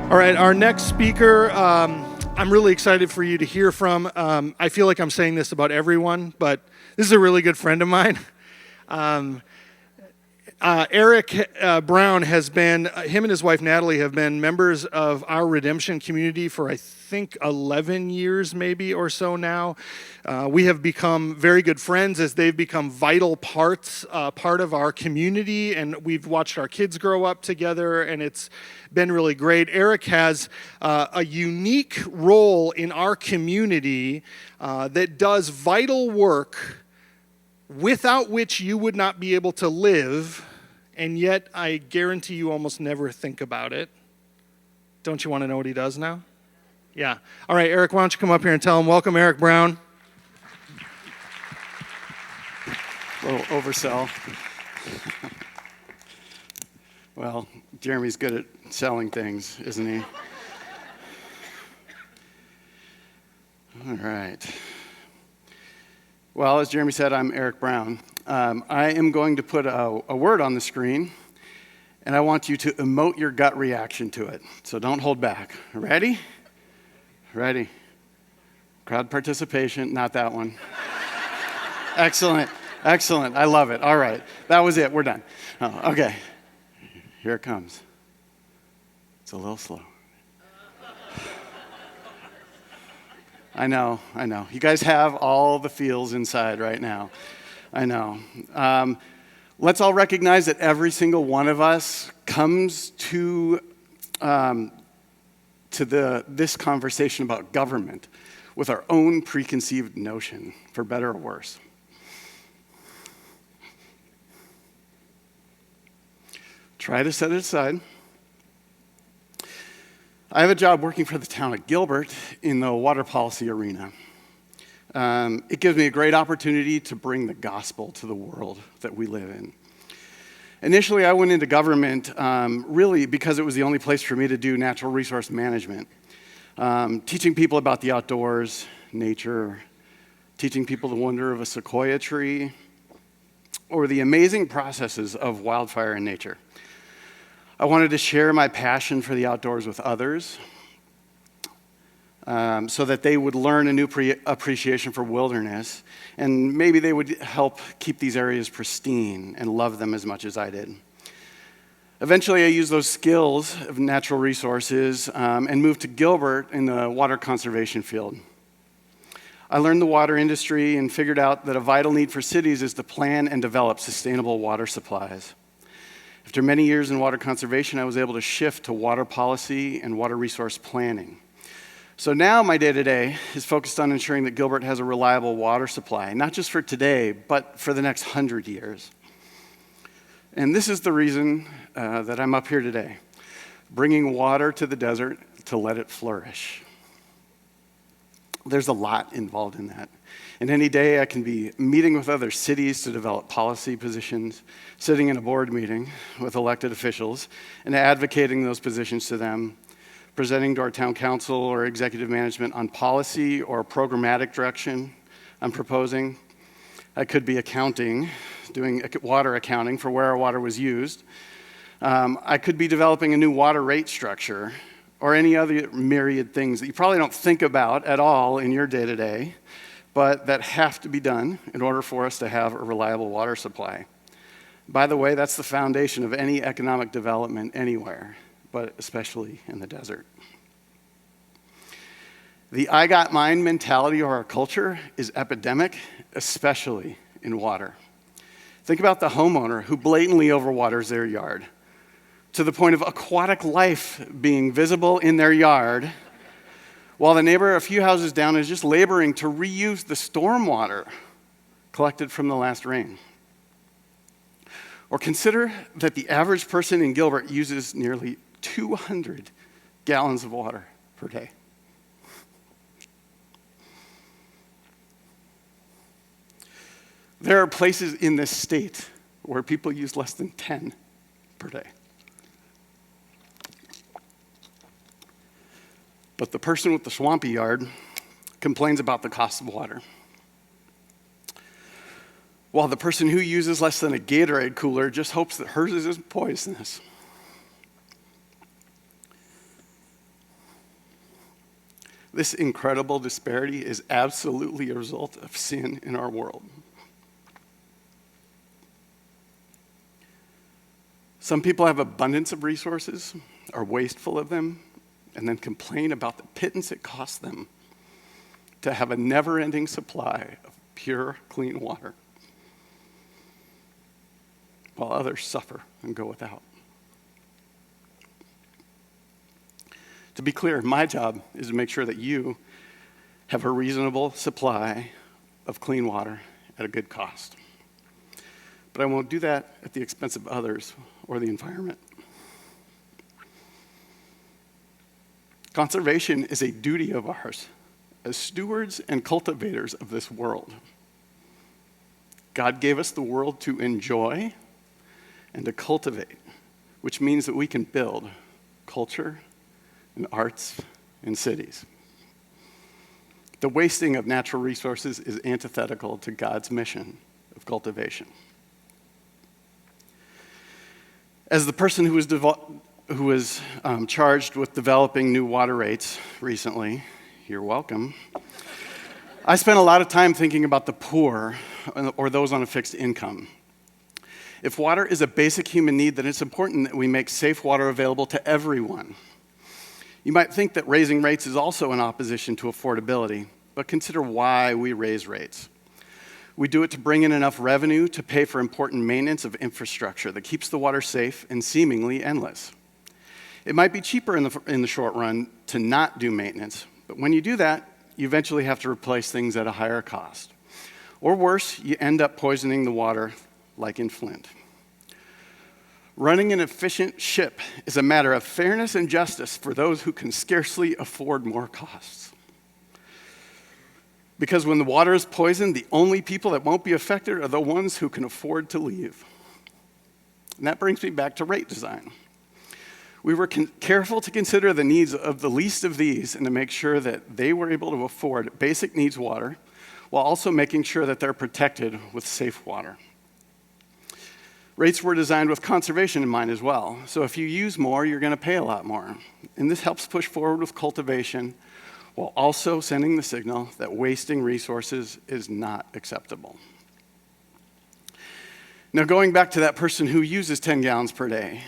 All right, our next speaker, I'm really excited for you to hear from. I feel like I'm saying this about everyone, but this is a really good friend of mine. Eric Braun has been, him and his wife Natalie have been members of our redemption community for I think 11 years maybe or so now. We have become very good friends as they've become vital part of our community, and we've watched our kids grow up together, and it's been really great. Eric has a unique role in our community that does vital work without which you would not be able to live, and yet I guarantee you almost never think about it. Don't you want to know what he does now? Yeah. All right, Eric, why don't you come up here and tell him. Welcome, Eric Braun. A little oversell. Well, Jeremy's good at selling things, isn't he? All right. Well, as Jeremy said, I'm Eric Braun. I am going to put a word on the screen, and I want you to emote your gut reaction to it. So don't hold back. Ready? Ready. Crowd participation, not that one. Excellent, excellent. I love it. All right, that was it. We're done. Oh, okay, here it comes. It's a little slow. I know. You guys have all the feels inside right now. I know. Let's all recognize that every single one of us comes to this conversation about government with our own preconceived notion, for better or worse. Try to set it aside. I have a job working for the town of Gilbert in the water policy arena. It gives me a great opportunity to bring the gospel to the world that we live in. Initially, I went into government really because it was the only place for me to do natural resource management. Teaching people about the outdoors, nature, teaching people the wonder of a sequoia tree, or the amazing processes of wildfire in nature. I wanted to share my passion for the outdoors with others so that they would learn a new appreciation for wilderness, and maybe they would help keep these areas pristine and love them as much as I did. Eventually, I used those skills of natural resources and moved to Gilbert in the water conservation field. I learned the water industry and figured out that a vital need for cities is to plan and develop sustainable water supplies. After many years in water conservation, I was able to shift to water policy and water resource planning. So now my day-to-day is focused on ensuring that Gilbert has a reliable water supply, not just for today, but for the next 100 years. And this is the reason that I'm up here today, bringing water to the desert to let it flourish. There's a lot involved in that. And any day I can be meeting with other cities to develop policy positions, sitting in a board meeting with elected officials and advocating those positions to them, presenting to our town council or executive management on policy or programmatic direction I'm proposing. I could be accounting, doing water accounting for where our water was used. I could be developing a new water rate structure or any other myriad things that you probably don't think about at all in your day-to-day, but that have to be done in order for us to have a reliable water supply. By the way, that's the foundation of any economic development anywhere, but especially in the desert. The I got mine mentality of our culture is epidemic, especially in water. Think about the homeowner who blatantly overwaters their yard to the point of aquatic life being visible in their yard, while the neighbor a few houses down is just laboring to reuse the storm water collected from the last rain. Or consider that the average person in Gilbert uses nearly 200 gallons of water per day. There are places in this state where people use less than 10 per day. But the person with the swampy yard complains about the cost of water, while the person who uses less than a Gatorade cooler just hopes that hers isn't poisonous. This incredible disparity is absolutely a result of sin in our world. Some people have abundance of resources, are wasteful of them, and then complain about the pittance it costs them to have a never-ending supply of pure, clean water, while others suffer and go without. To be clear, my job is to make sure that you have a reasonable supply of clean water at a good cost. But I won't do that at the expense of others or the environment. Conservation is a duty of ours as stewards and cultivators of this world. God gave us the world to enjoy and to cultivate, which means that we can build culture and arts in cities. The wasting of natural resources is antithetical to God's mission of cultivation. As the person who was charged with developing new water rates recently, you're welcome, I spent a lot of time thinking about the poor or those on a fixed income. If water is a basic human need, then it's important that we make safe water available to everyone. You might think that raising rates is also in opposition to affordability, but consider why we raise rates. We do it to bring in enough revenue to pay for important maintenance of infrastructure that keeps the water safe and seemingly endless. It might be cheaper in the short run to not do maintenance, but when you do that, you eventually have to replace things at a higher cost. Or worse, you end up poisoning the water like in Flint. Running an efficient ship is a matter of fairness and justice for those who can scarcely afford more costs. Because when the water is poisoned, the only people that won't be affected are the ones who can afford to leave. And that brings me back to rate design. We were careful to consider the needs of the least of these and to make sure that they were able to afford basic needs water while also making sure that they're protected with safe water. Rates were designed with conservation in mind as well. So if you use more, you're going to pay a lot more. And this helps push forward with cultivation while also sending the signal that wasting resources is not acceptable. Now, going back to that person who uses 10 gallons per day,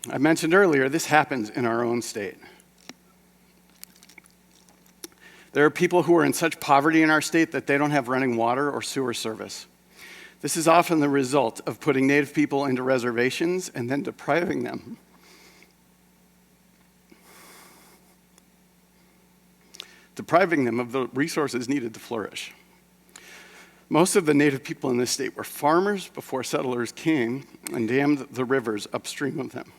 I mentioned earlier, this happens in our own state. There are people who are in such poverty in our state that they don't have running water or sewer service. This is often the result of putting Native people into reservations and then depriving them of the resources needed to flourish. Most of the Native people in this state were farmers before settlers came and dammed the rivers upstream of them.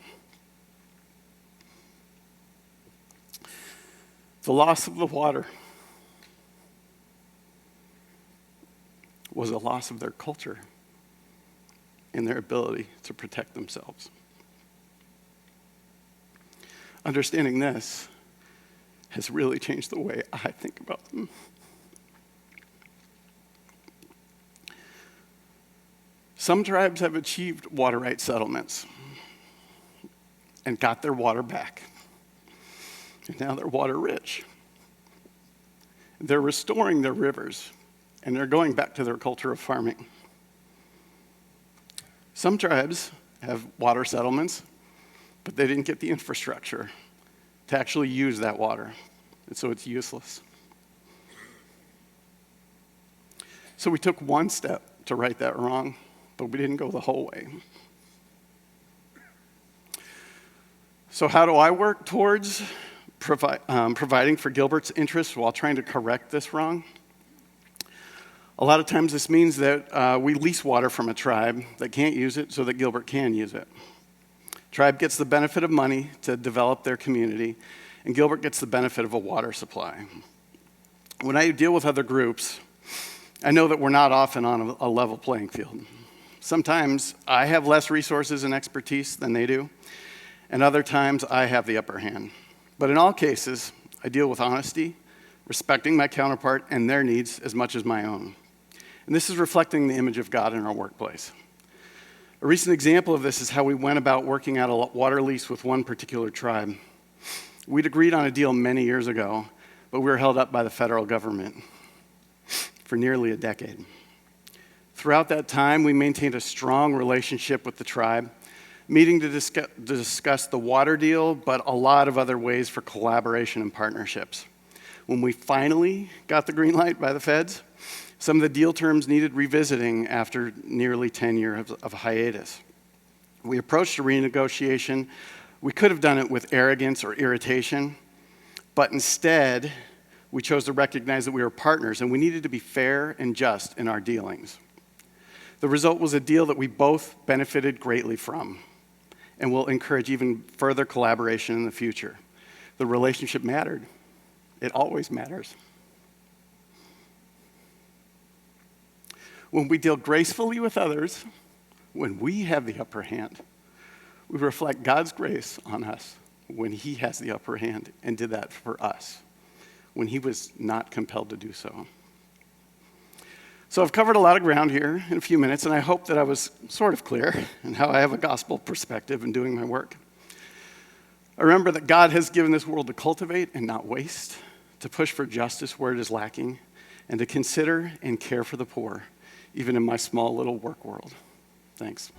The loss of the water was a loss of their culture and their ability to protect themselves. Understanding this has really changed the way I think about them. Some tribes have achieved water rights settlements and got their water back. And now they're water rich. They're restoring their rivers, and they're going back to their culture of farming. Some tribes have water settlements, but they didn't get the infrastructure to actually use that water, and so it's useless. So we took one step to right that wrong, but we didn't go the whole way. So how do I work towards providing for Gilbert's interests while trying to correct this wrong? A lot of times this means that we lease water from a tribe that can't use it so that Gilbert can use it. Tribe gets the benefit of money to develop their community, and Gilbert gets the benefit of a water supply. When I deal with other groups, I know that we're not often on a level playing field. Sometimes I have less resources and expertise than they do, and other times I have the upper hand. But in all cases, I deal with honesty, respecting my counterpart and their needs as much as my own. And this is reflecting the image of God in our workplace. A recent example of this is how we went about working out a water lease with one particular tribe. We'd agreed on a deal many years ago, but we were held up by the federal government for nearly a decade. Throughout that time, we maintained a strong relationship with the tribe, meeting to discuss the water deal, but a lot of other ways for collaboration and partnerships. When we finally got the green light by the feds, some of the deal terms needed revisiting after nearly 10 years of hiatus. We approached a renegotiation. We could have done it with arrogance or irritation, but instead, we chose to recognize that we were partners and we needed to be fair and just in our dealings. The result was a deal that we both benefited greatly from and will encourage even further collaboration in the future. The relationship mattered. It always matters. When we deal gracefully with others, when we have the upper hand, we reflect God's grace on us when He has the upper hand and did that for us, when He was not compelled to do so. So I've covered a lot of ground here in a few minutes, and I hope that I was sort of clear in how I have a gospel perspective in doing my work. I remember that God has given this world to cultivate and not waste, to push for justice where it is lacking, and to consider and care for the poor, even in my small little work world. Thanks.